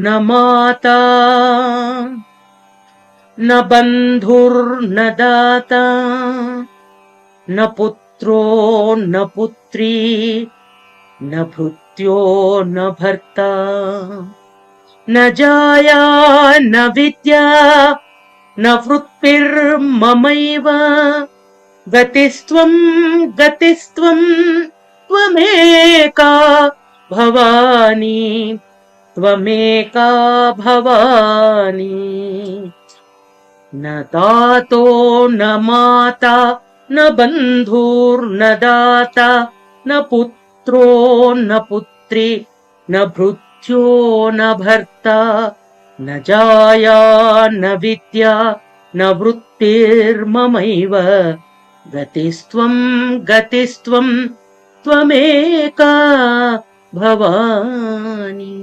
न माता न बन्धुर्न दाता न पुत्रो न पुत्री न भृत्यो न भर्ता न जाया न विद्या न वृत्तिर्ममैव गतिस्त्वं गतिस्त्वं त्वमेका भवानी त्वमेका भवानी न दातो न माता न बन्धुर्न दाता न पुत्रो न पुत्री न भृत्यो न भर्ता न जाया न विद्या न वृत्तिर्ममैव गतिस्त्वं गतिस्त्वं त्वमेका भवानी।